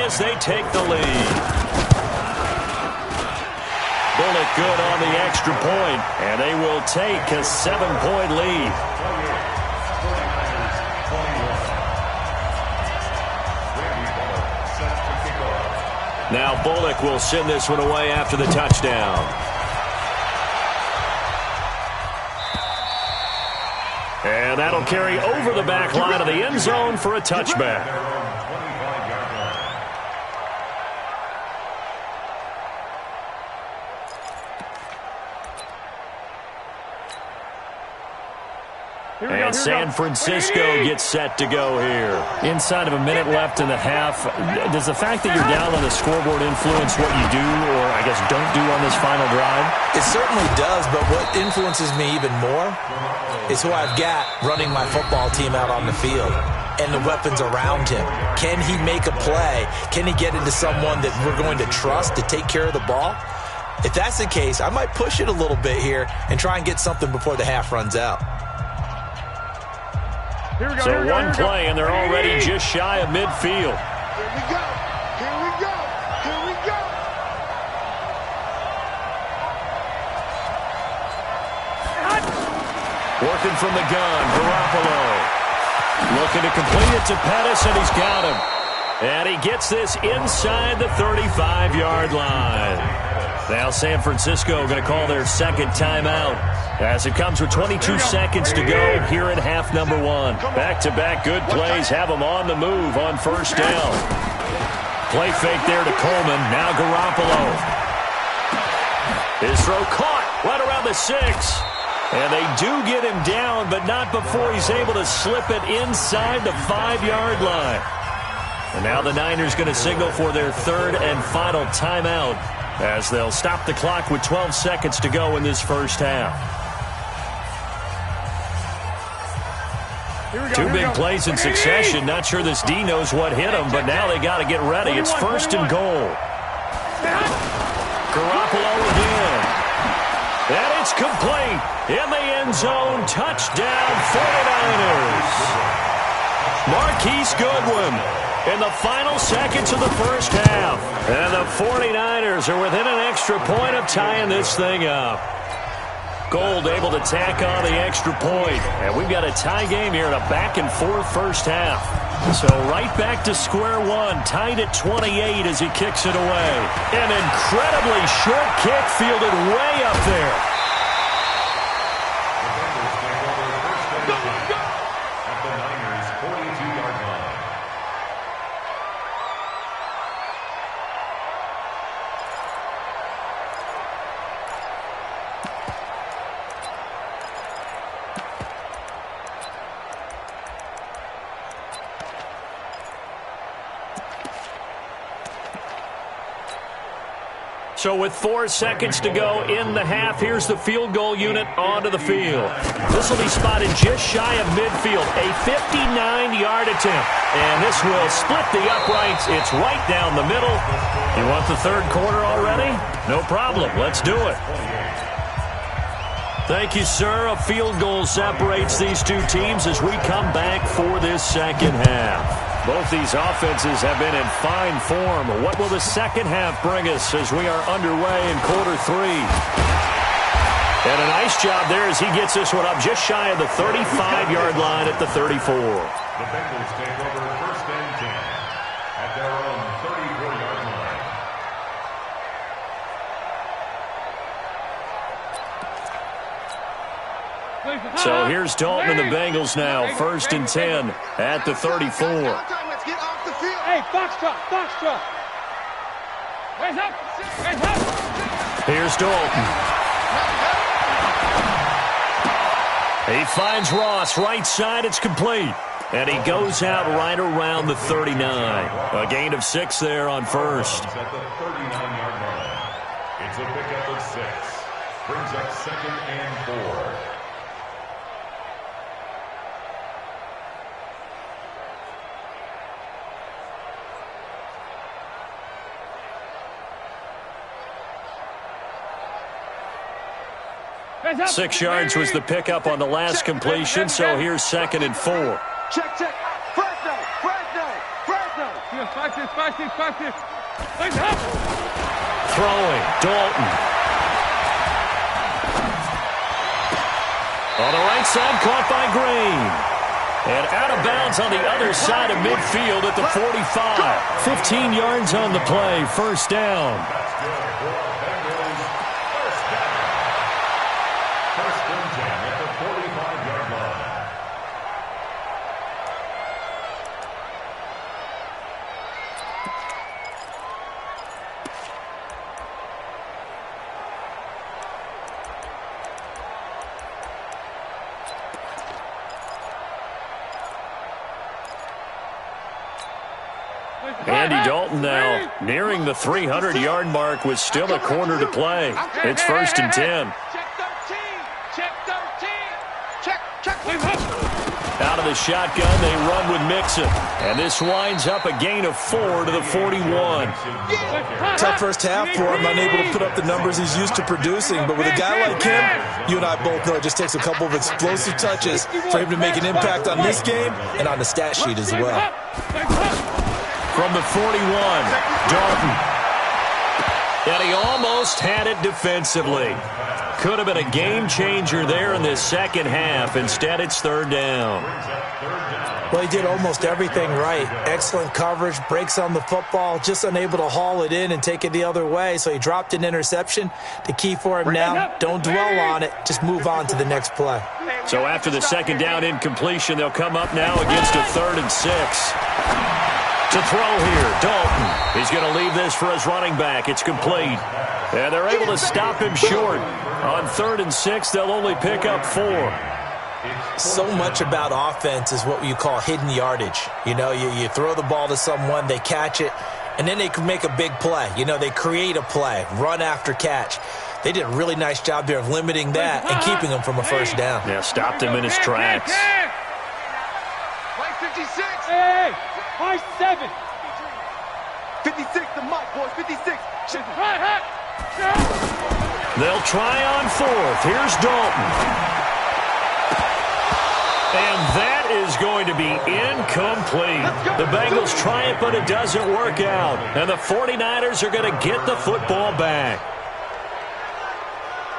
as they take the lead. Bullock good on the extra point, and they will take a 7-point lead. Now Bullock will send this one away after the touchdown. And that'll carry over the back line of the end zone for a touchback. And San Francisco gets set to go here. Inside of a minute left in the half, does the fact that you're down on the scoreboard influence what you do or, I guess, don't do on this final drive? It certainly does, but what influences me even more is who I've got running my football team out on the field and the weapons around him. Can he make a play? Can he get into someone that we're going to trust to take care of the ball? If that's the case, I might push it a little bit here and try and get something before the half runs out. So one play, and they're already just shy of midfield. Here we go. Here we go. Here we go. Working from the gun, Garoppolo. Looking to complete it to Pettis, and he's got him. And he gets this inside the 35-yard line. Now San Francisco going to call their second timeout as it comes with 22 seconds to go here in half number one. Back-to-back good plays have them on the move on first down. Play fake there to Coleman. Now Garoppolo. His throw caught right around the 6. And they do get him down, but not before he's able to slip it inside the 5-yard line. And now the Niners going to signal for their third and final timeout as they'll stop the clock with 12 seconds to go in this first half. Two big plays in succession. Not sure this D knows what hit him, but now they got to get ready. It's first and goal. Garoppolo again. And it's complete. In the end zone. Touchdown 49ers. Marquise Goodwin in the final seconds of the first half. And the 49ers are within an extra point of tying this thing up. Gold able to tack on the extra point. And we've got a tie game here in a back-and-forth first half. So right back to square one, tied at 28 as he kicks it away. An incredibly short kick fielded way up there. So with 4 seconds to go in the half, here's the field goal unit onto the field. This will be spotted just shy of midfield, a 59-yard attempt. And this will split the uprights. It's right down the middle. You want the third quarter already? No problem. Let's do it. Thank you, sir. A field goal separates these two teams as we come back for this second half. Both these offenses have been in fine form. What will the second half bring us as we are underway in quarter three? And a nice job there as he gets this one up just shy of the 35-yard line at the 34. The Bengals take over first and 10 at their own 34-yard line. So here's Dalton and the Bengals now, first and 10 at the 34. Hey, Foxtrot, Foxtrot. Raise up, raise up. Here's Dalton. He finds Ross, right side, it's complete. And he goes out right around the 39. A gain of 6 there on first. At the 39-yard line. It's a pickup of 6. Brings up second and 4. Right. 6 yards was the pickup on the last completion, so here's second and 4. Check, check. Fresno, Fresno, Fresno. Throwing, Dalton. On the right side, caught by Green. And out of bounds on the other side of midfield at the 45. 15 yards on the play, first down. First and 10 at the 45-yard line. Andy Dalton now nearing the 300-yard mark with still a quarter to play. It's first and 10. Check 13. Check 13. Check. Out of the shotgun, they run with Mixon. And this winds up a gain of 4 to the 41. Tough first half for him, unable to put up the numbers he's used to producing. But with a guy like him, you and I both know it just takes a couple of explosive touches for him to make an impact on this game and on the stat sheet as well. From the 41, Dalton. And he almost had it defensively. Could have been a game changer there in this second half. Instead, it's third down. Well, he did almost everything right. Excellent coverage, breaks on the football, just unable to haul it in and take it the other way. So he dropped an interception. The key for him now, don't dwell on it. Just move on to the next play. So after the second down incompletion, they'll come up now against a 3rd and 6. To throw here, Dalton. He's going to leave this for his running back. It's complete. And they're able to stop him short. On 3rd and 6, they'll only pick up 4. So much about offense is what you call hidden yardage. You know, you throw the ball to someone, they catch it, and then they can make a big play. You know, they create a play, run after catch. They did a really nice job there of limiting that and keeping him from a first down. Yeah, stopped him in his tracks. Right 56. Hey, high 7. 56, the mic, boys. 56. They'll try on 4th. Here's Dalton. And that is going to be incomplete. The Bengals try it, but it doesn't work out. And the 49ers are going to get the football back.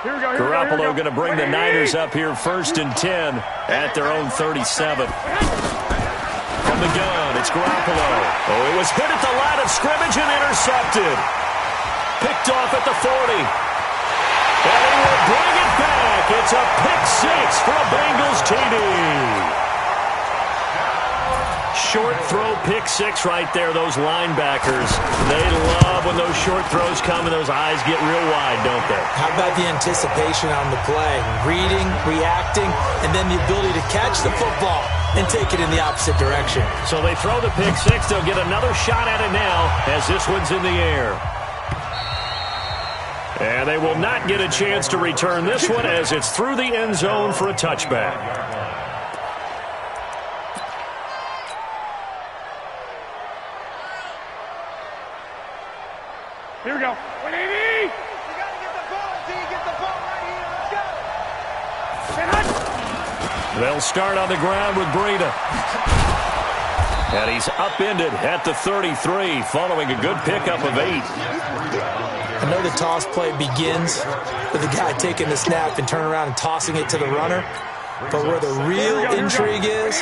Garoppolo going to bring the Niners up here 1st and 10 at their own 37. From the gun, it's Garoppolo. Oh, it was hit at the line of scrimmage and intercepted. Picked off at the 40. And he will bring it back. It's a pick 6 for a Bengals TD. Short throw, pick 6 right there, those linebackers. They love when those short throws come and those eyes get real wide, don't they? How about the anticipation on the play? Reading, reacting, and then the ability to catch the football and take it in the opposite direction. So they throw the pick 6. They'll get another shot at it now as this one's in the air. And they will not get a chance to return this one as it's through the end zone for a touchback. Here we go. 180. You got to get the ball, D. Get the ball right here. Let's go. They'll start on the ground with Breida. And he's upended at the 33 following a good pickup of 8. I know the toss play begins with the guy taking the snap and turning around and tossing it to the runner. But where the real intrigue is,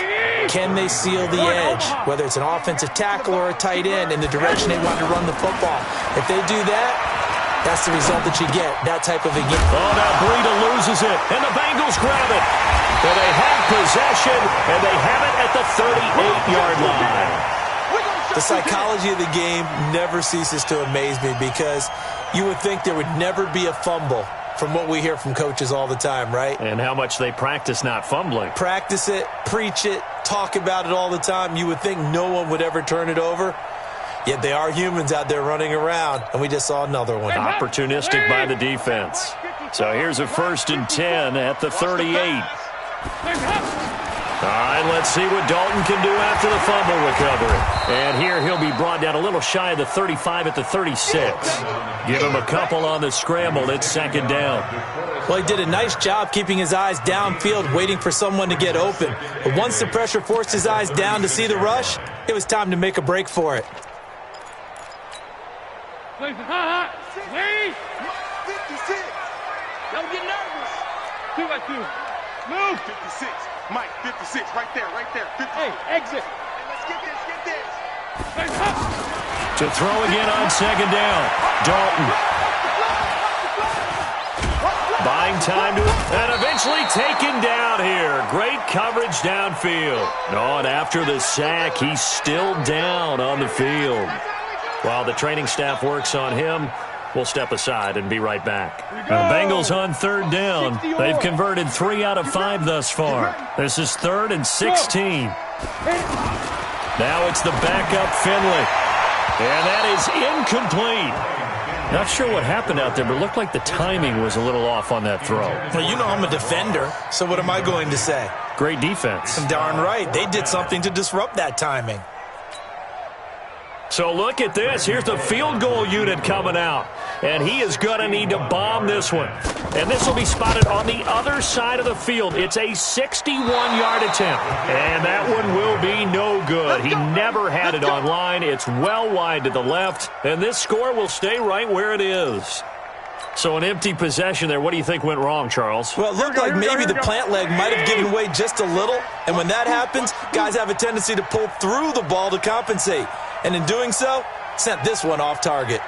can they seal the edge, whether it's an offensive tackle or a tight end, in the direction they want to run the football? If they do that, that's the result that you get, that type of a game. Oh, now Breida loses it, and the Bengals grab it. And they have possession, and they have it at the 38-yard line. The psychology of the game never ceases to amaze me because you would think there would never be a fumble from what we hear from coaches all the time, right? And how much they practice not fumbling. Practice it, preach it, talk about it all the time. You would think no one would ever turn it over. Yet they are humans out there running around, and we just saw another one. Opportunistic by the defense. So here's a 1st and 10 at the 38. All right, let's see what Dalton can do after the fumble recovery. And here he'll be brought down a little shy of the 35 at the 36. Give him a couple on the scramble. It's 2nd down. Well, he did a nice job keeping his eyes downfield, waiting for someone to get open. But once the pressure forced his eyes down to see the rush, it was time to make a break for it. Please. 56. Don't get nervous. 2 by 2. Move. 56. Mike, 56. Right there, right there. 56. Hey, exit. Hey, let's get this, get this. To throw again on second down. Dalton. Buying time to and eventually taken down here. Great coverage downfield. Oh, and after the sack, he's still down on the field. While the training staff works on him, we'll step aside and be right back. The Bengals on third down. They've converted 3 out of 5 thus far. This is 3rd and 16. Now it's the backup Finley. And that is incomplete. Not sure what happened out there, but it looked like the timing was a little off on that throw. Well, you know I'm a defender, so what am I going to say? Great defense. Darn right. They did something to disrupt that timing. So look at this. Here's the field goal unit coming out. And he is going to need to bomb this one. And this will be spotted on the other side of the field. It's a 61-yard attempt. And that one will be no good. He never had it on line. It's well wide to the left. And this score will stay right where it is. So an empty possession there. What do you think went wrong, Charles? Well, it looked like maybe the plant leg might have given way just a little. And when that happens, guys have a tendency to pull through the ball to compensate. And in doing so, sent this one off target.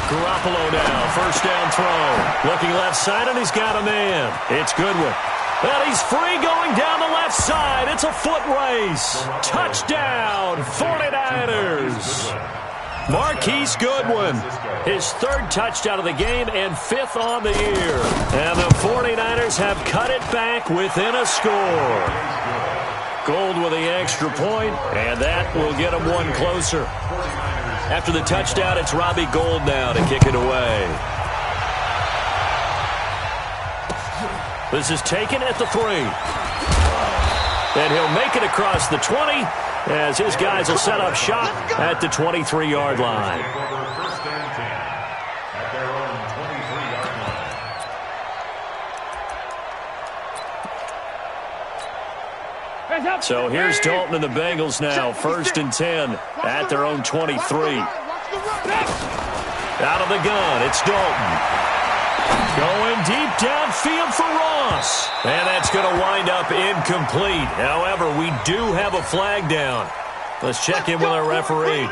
Garoppolo now, first down throw. Looking left side, and he's got a man. It's Goodwin. And he's free going down the left side. It's a foot race. Touchdown, 49ers. Marquise Goodwin, his 3rd touchdown of the game and 5th on the year. And the 49ers have cut it back within a score. Gold with the extra point, and that will get them one closer. After the touchdown, it's Robbie Gould now to kick it away. This is taken at the 3. And he'll make it across the 20 as his guys will set up shop at the 23-yard line. So here's Dalton and the Bengals now, 1st and 10 at their own 23. Out of the gun, it's Dalton. Going deep downfield for Ross. And that's going to wind up incomplete. However, we do have a flag down. Let's check in with our referee.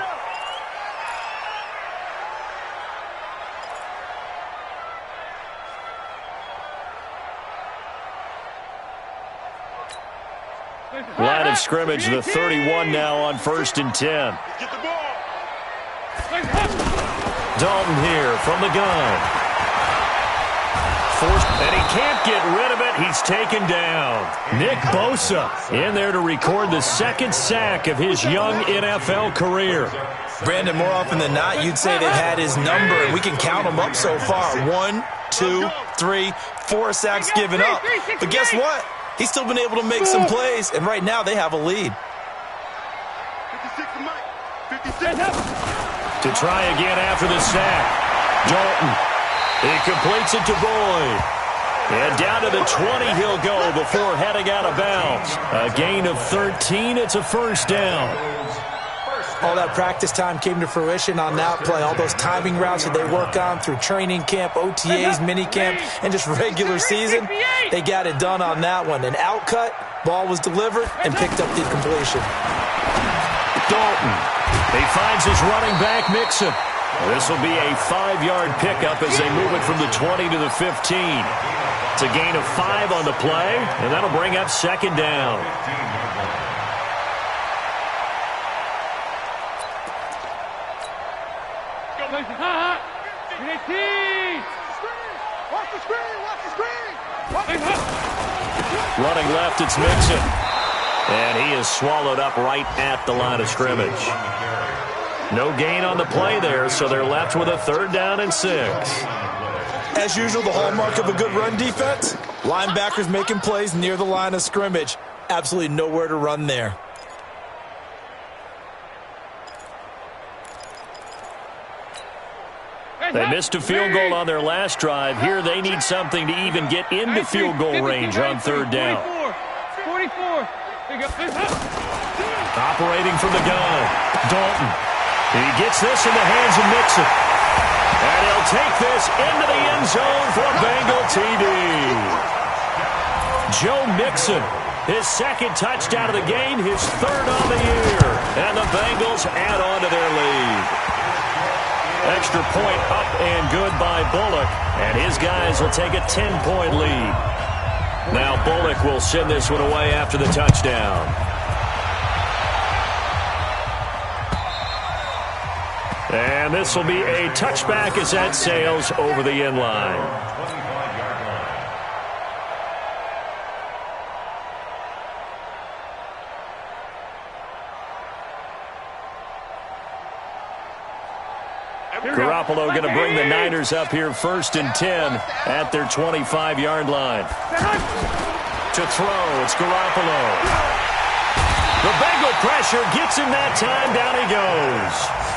Line of scrimmage, the 31 now on 1st and 10. Dalton here from the gun. Forced, and he can't get rid of it. He's taken down. Nick Bosa in there to record the 2nd sack of his young NFL career. Brandon, more often than not, you'd say they've had his number, and we can count them up so far. 1, 2, 3, 4 sacks given up. But guess what? He's still been able to make some plays, and right now they have a lead. 56 to Mike. 56. To try again after the sack. Dalton. He completes it to Boyd. And down to the 20 he'll go before heading out of bounds. A gain of 13. It's a 1st down. All that practice time came to fruition on that play. All those timing routes that they work on through training camp, OTAs, minicamp, and just regular season, they got it done on that one. An outcut, ball was delivered, and picked up the completion. Dalton. He finds his running back, Mixon. This will be a 5-yard pickup as they move it from the 20 to the 15. It's a gain of 5 on the play, and that'll bring up 2nd down. Running left, it's Mixon. And he is swallowed up right at the line of scrimmage. No gain on the play there, so they're left with a 3rd down and 6. As usual, the hallmark of a good run defense, linebackers making plays near the line of scrimmage. Absolutely nowhere to run there. They missed a field goal on their last drive. Here they need something to even get into field goal range on 3rd down. 44. Operating from the gun, Dalton. He gets this in the hands of Mixon. And he'll take this into the end zone for a Bengal TD. Joe Mixon, his second touchdown of the game, his third on the year. And the Bengals add on to their lead. Extra point up and good by Bullock. And his guys will take a 10-point lead. Now Bullock will send this one away after the touchdown. And this will be a touchback as that sails over the end line. 25-yard line. Garoppolo going to bring the Niners up here 1st and 10 at their 25-yard line. To throw, it's Garoppolo. The Bengal pressure gets him that time. Down he goes.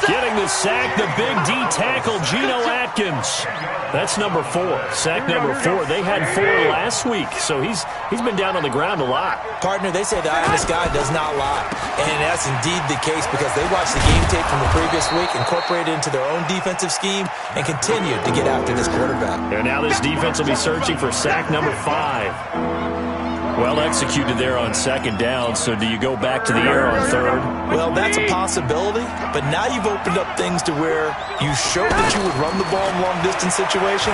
Getting the sack, the big D tackle, Geno Atkins. That's number 4. Sack number 4. They had 4 last week, so he's been down on the ground a lot. Partner, they say the eye in the sky does not lie. And that's indeed the case because they watched the game tape from the previous week, incorporated it into their own defensive scheme, and continued to get after this quarterback. And now this defense will be searching for sack number 5. Well executed there on 2nd down, so do you go back to the air on 3rd? Well, that's a possibility, but now you've opened up things to where you showed that you would run the ball in long-distance situation.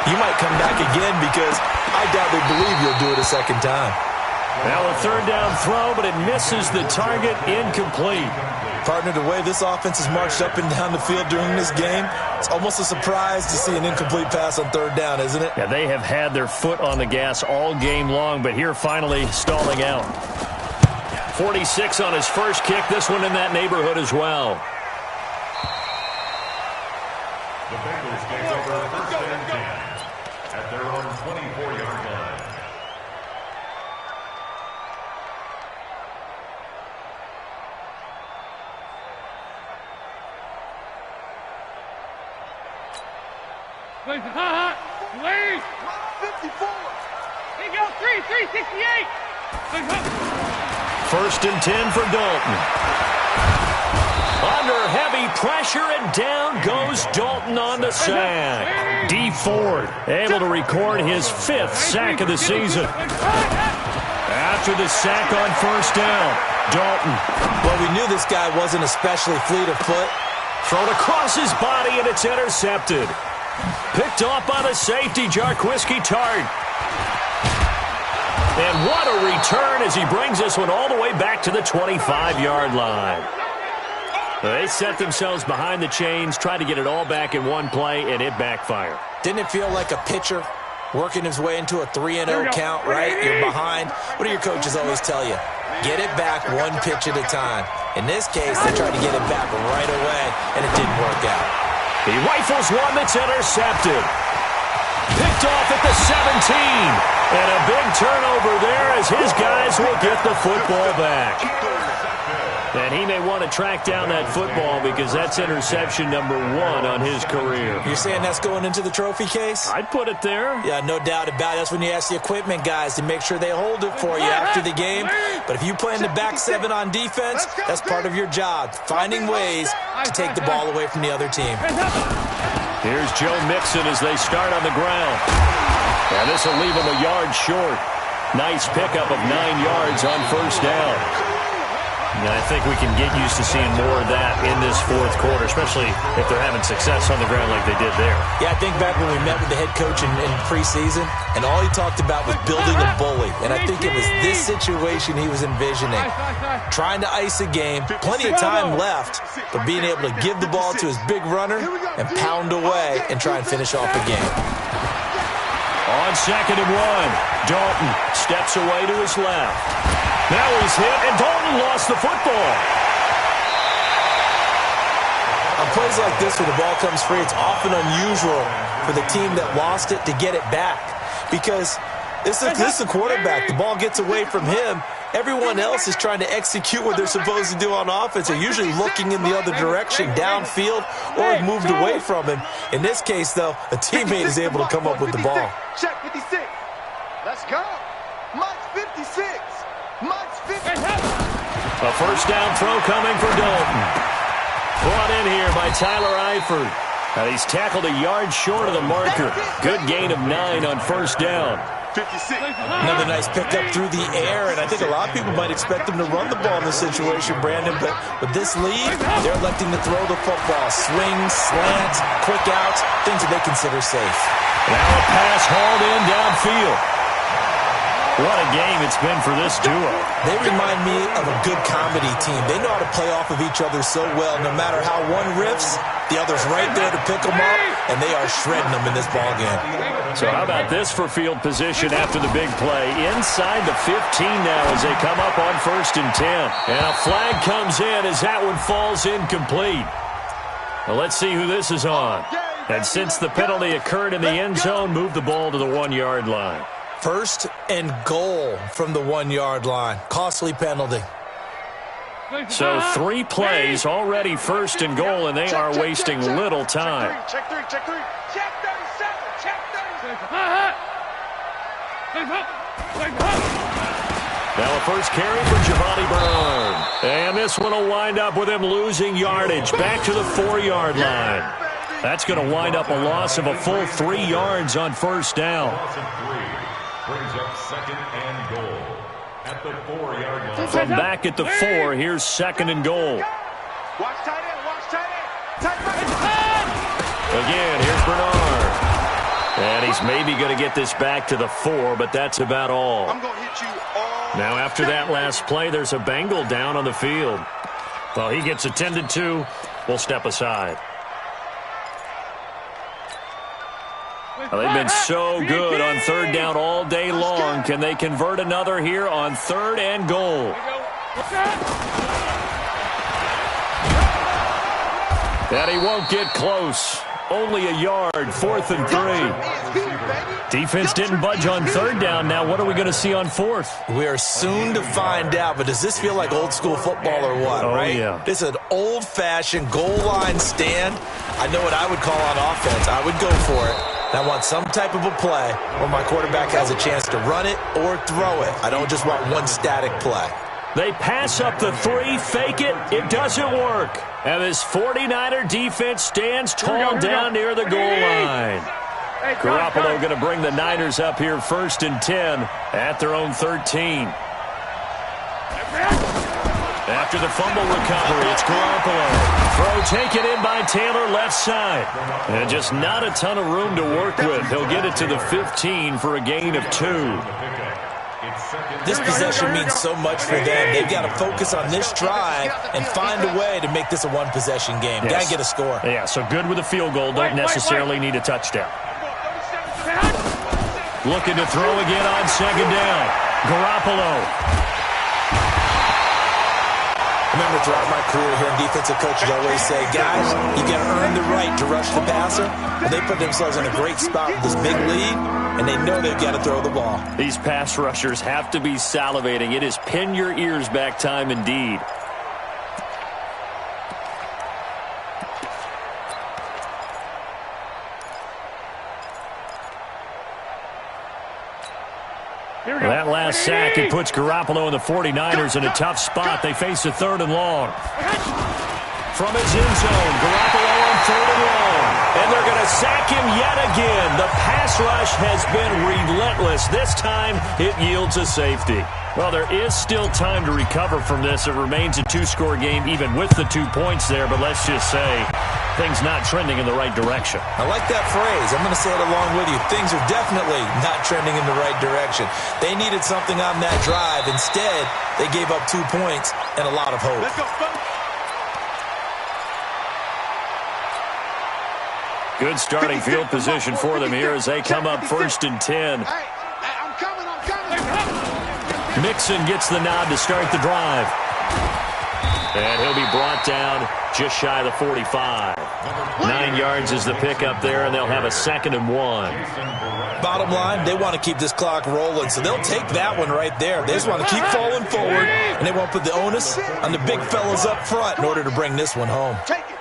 You might come back again because I doubt they believe you'll do it a second time. Now a 3rd down throw, but it misses the target, incomplete. Partner, the way this offense has marched up and down the field during this game, it's almost a surprise to see an incomplete pass on 3rd down, isn't it? Yeah, they have had their foot on the gas all game long, but here finally stalling out. 46 on his first kick, this one in that neighborhood as well. The Bengals take over 1st and 10 at their own 24-yard line. Wait, 54. Here you go, 368. 1st and 10 for Dalton. Under heavy pressure, and down goes Dalton on the sack. D. Ford able to record his 5th sack of the season. After the sack on 1st down, Dalton. Well, we knew this guy wasn't especially fleet of foot. Thrown across his body, and it's intercepted. Picked off by the safety, Jarquiski Tart. And what a return as he brings this one all the way back to the 25-yard line. They set themselves behind the chains, tried to get it all back in one play, and it backfired. Didn't it feel like a pitcher working his way into a 3-0 count, right? You're behind. What do your coaches always tell you? Get it back one pitch at a time. In this case, they tried to get it back right away, and it didn't work out. He rifles one that's intercepted. Picked off at the 17. And a big turnover there as his guys will get the football back. And he may want to track down that football because that's interception number 1 on his career. You're saying that's going into the trophy case? I'd put it there. Yeah, no doubt about it. That's when you ask the equipment guys to make sure they hold it for you after the game. But if you play in the back 7 on defense, that's part of your job, finding ways to take the ball away from the other team. Here's Joe Mixon as they start on the ground. And this will leave him a yard short. Nice pickup of 9 yards on 1st down. And I think we can get used to seeing more of that in this 4th quarter, especially if they're having success on the ground like they did there. Yeah, I think back when we met with the head coach in preseason, and all he talked about was building a bully. And I think it was this situation he was envisioning. Trying to ice a game, plenty of time left, but being able to give the ball to his big runner and pound away and try and finish off a game. On 2nd and 1, Dalton steps away to his left. Now he's hit, and Dalton lost the football. On plays like this where the ball comes free, it's often unusual for the team that lost it to get it back. Because this is the quarterback. The ball gets away from him. Everyone else is trying to execute what they're supposed to do on offense. They're usually looking in the other direction, downfield, or have moved away from him. In this case, though, a teammate is able to come up with the ball. Check 56. Let's go. Mike 56. Mike 56. A 1st down throw coming for Dalton. Brought in here by Tyler Eifert. And he's tackled a yard short of the marker. Good gain of 9 on first down. 56. Another nice pickup through the air, and I think a lot of people might expect them to run the ball in this situation, Brandon, but with this lead, they're electing to throw the football. Swings, slants, quick outs, things that they consider safe. Now a pass hauled in downfield. What a game it's been for this duo. They remind me of a good comedy team. They know how to play off of each other so well. No matter how one riffs, the other's right there to pick them up, and they are shredding them in this ballgame. So how about this for field position after the big play? Inside the 15 now as they come up on 1st and 10. And a flag comes in as that one falls incomplete. Well, let's see who this is on. And since the penalty occurred in the end zone, move the ball to the 1-yard line. 1st and goal from the 1-yard line. Costly penalty. So 3 plays already 1st and goal, and they are wasting little time. Check 3. Check 37. Check 37. Now a first carry for Giovanni Bernard. And this one will wind up with him losing yardage back to the 4-yard line. That's going to wind up a loss of a full 3 yards on first down. Brings up 2nd and goal at the 4-yard line. From back at the 4, here's 2nd and goal. Watch tight end. Watch tight end. Tight end. Again, here's Bernard. And he's maybe going to get this back to the 4, but that's about all. I'm going to hit you all. Now after that last play, there's a Bengal down on the field. Well, he gets attended to. We'll step aside. Well, they've been so good on 3rd down all day long. Can they convert another here on 3rd and goal? And he won't get close. Only a yard, 4th and 3. Defense didn't budge on 3rd down. Now what are we going to see on 4th? We are soon to find out, but does this feel like old school football or what, right? Yeah. This is an old-fashioned goal line stand. I know what I would call on offense. I would go for it. I want some type of a play where my quarterback has a chance to run it or throw it. I don't just want one static play. They pass up the 3, fake it. It doesn't work. And this 49er defense stands tall down near the goal line. Garoppolo going to bring the Niners up here 1st and 10 at their own 13. After the fumble recovery, it's Garoppolo. Throw taken in by Taylor left side. And just not a ton of room to work with. He'll get it to the 15 for a gain of 2. This possession means so much for them. They've got to focus on this drive and find a way to make this a one-possession game. Yes. Got to get a score. Yeah, so good with a field goal. Don't necessarily need a touchdown. Looking to throw again on 2nd down. Garoppolo. Remember, throughout my career here in defensive coaches, I always say, guys, you got to earn the right to rush the passer. And they put themselves in a great spot with this big lead, and they know they've got to throw the ball. These pass rushers have to be salivating. It is pin your ears back time indeed. That last sack, it puts Garoppolo and the 49ers in a tough spot. They face a 3rd and long. From his end zone, Garoppolo on 3rd and long. And they're going to sack him yet again. The pass rush has been relentless. This time, it yields a safety. Well, there is still time to recover from this. It remains a 2-score game even with the 2 points there. But let's just say things not trending in the right direction. I like that phrase. I'm going to say it along with you. Things are definitely not trending in the right direction. They needed something on that drive. Instead, they gave up 2 points and a lot of hope. Let's go, Good starting field position for them here as they come up 1st and 10. Hey, I'm coming. Mixon gets the nod to start the drive. And he'll be brought down just shy of the 45. 9 yards is the pickup there, and they'll have a 2nd and 1. Bottom line, they want to keep this clock rolling, so they'll take that one right there. They just want to keep falling forward, and they won't put the onus on the big fellas up front in order to bring this one home. Take it.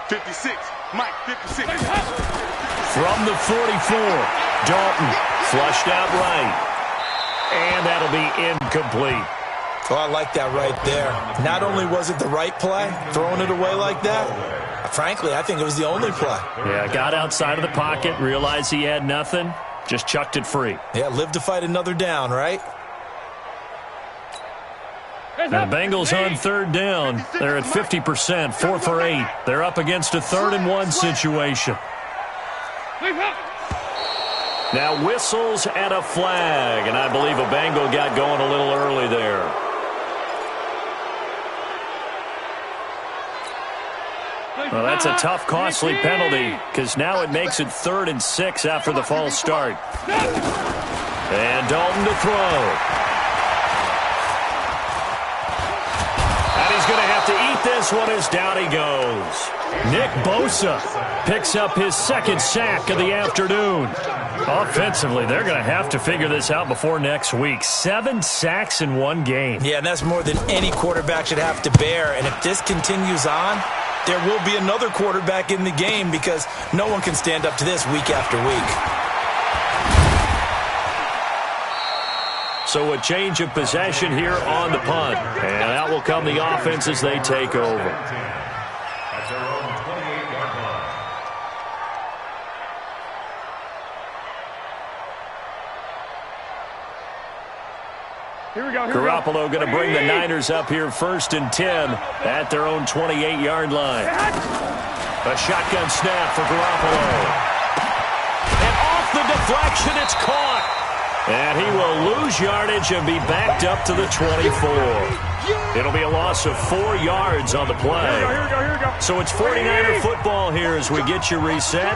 56. Mike, 56. From the 44, Dalton flushed out right. And that'll be incomplete. Oh, I like that right there. Not only was it the right play, throwing it away like that, frankly, I think it was the only play. Yeah, got outside of the pocket, realized he had nothing, just chucked it free. Yeah, live to fight another down, right? Now, Bengals on third down. They're at 50%, 4 for 8. They're up against a 3rd-and-1 situation. Now whistles and a flag, and I believe a Bengal got going a little early there. Well, that's a tough, costly penalty because now it makes it 3rd and 6 after the false start. And Dalton to throw. And he's going to have to eat this one as down he goes. Nick Bosa picks up his 2nd sack of the afternoon. Offensively, they're going to have to figure this out before next week. 7 sacks in one game. Yeah, and that's more than any quarterback should have to bear. And if this continues on, there will be another quarterback in the game because no one can stand up to this week after week. So a change of possession here on the punt. And out will come the offense as they take over. At their own 28-yard line. Here we go. Garoppolo going to bring the Niners up here 1st and 10 at their own 28-yard line. A shotgun snap for Garoppolo. And off the deflection, it's caught. And he will lose yardage and be backed up to the 24. It'll be a loss of 4 yards on the play. Here we go. So it's 49er football here as we get you reset.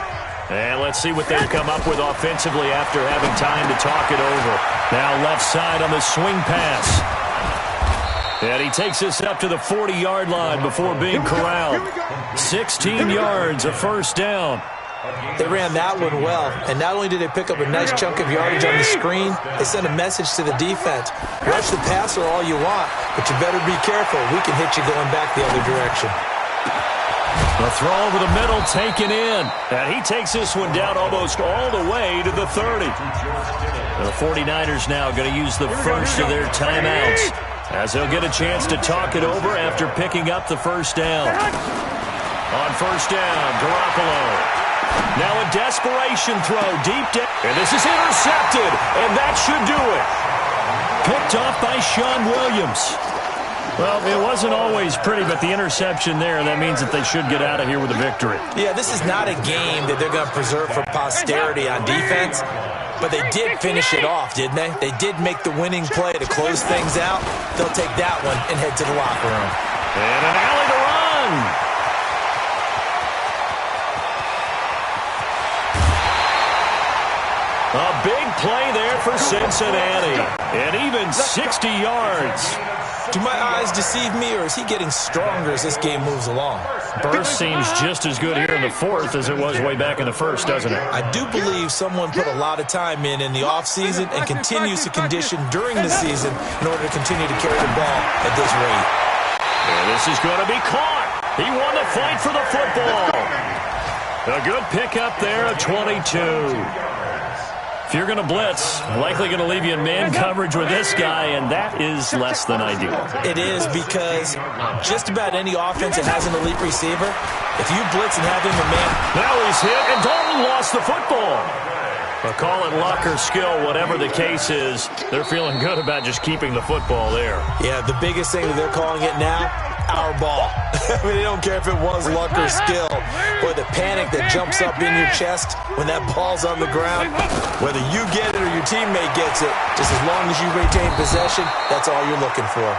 And let's see what they come up with offensively after having time to talk it over. Now left side on the swing pass. And he takes us up to the 40-yard line before being corralled. 16 yards, a 1st down. They ran that one well, and not only did they pick up a nice chunk of yardage on the screen, they sent a message to the defense. Rush the passer all you want, but you better be careful. We can hit you going back the other direction. The throw over the middle taken in. And he takes this one down almost all the way to the 30. The 49ers now going to use the first of their timeouts as they'll get a chance to talk it over after picking up the 1st down. On 1st down, Garoppolo. Now a desperation throw deep down. And this is intercepted, and that should do it. Picked off by Sean Williams. Well, it wasn't always pretty, but the interception there, that means that they should get out of here with a victory. Yeah, this is not a game that they're going to preserve for posterity on defense, but they did finish it off, didn't they? They did make the winning play to close things out. They'll take that one and head to the locker room. And an alley to run. A big play there for Cincinnati. And even 60 yards. Do my eyes deceive me, or is he getting stronger as this game moves along? Burst seems just as good here in the 4th as it was way back in the 1st, doesn't it? I do believe someone put a lot of time in the offseason and continues to condition during the season in order to continue to carry the ball at this rate. And this is going to be caught. He won the fight for the football. A good pickup there, a 22. If you're going to blitz, likely going to leave you in man coverage with this guy, and that is less than ideal. It is because just about any offense that has an elite receiver, if you blitz and have him in man... Now he's hit, and Dalton lost the football. But call it luck or skill, whatever the case is, they're feeling good about just keeping the football there. Yeah, the biggest thing that they're calling it now, our ball. I mean, they don't care if it was luck or skill. Or the panic that jumps up in your chest when that ball's on the ground. Whether you get it or your teammate gets it, just as long as you retain possession, that's all you're looking for.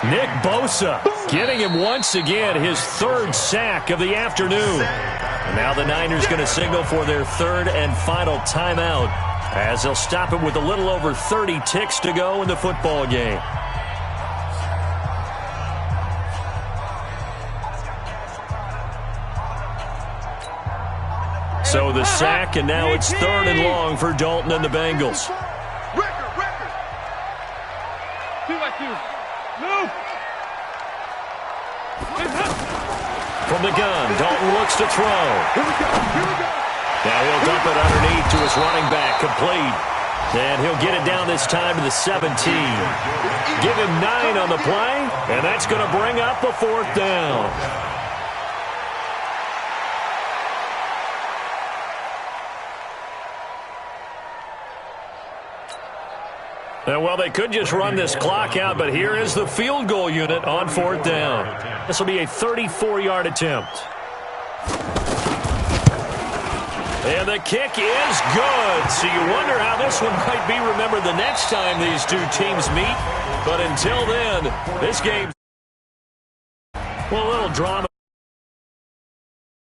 Nick Bosa getting him once again, his 3rd sack of the afternoon. And now the Niners going to signal for their 3rd and final timeout as they'll stop it with a little over 30 ticks to go in the football game. So the sack, and now it's 3rd and long for Dalton and the Bengals. Record. 2-by-2. Move. From the gun, Dalton looks to throw. Here we go. Now he'll dump it underneath to his running back, complete. And he'll get it down this time to the 17. Give him 9 on the play, and that's going to bring up a 4th down. And, well, they could just run this clock out, but here is the field goal unit on 4th down. This will be a 34-yard attempt. And the kick is good. So you wonder how this one might be remembered the next time these two teams meet. But until then, this game, well, a little drama.